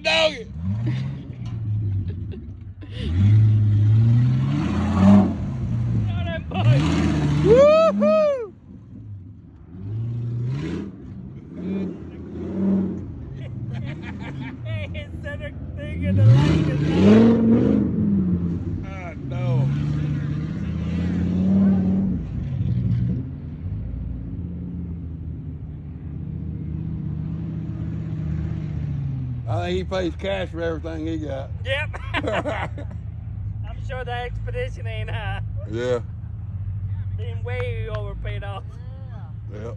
that doggy. Woo-hoo! Hey, instead of thinking the light is I know. I think he pays cash for everything he got. Yep. I'm sure that expedition ain't Yeah. been way overpaid off. Yep.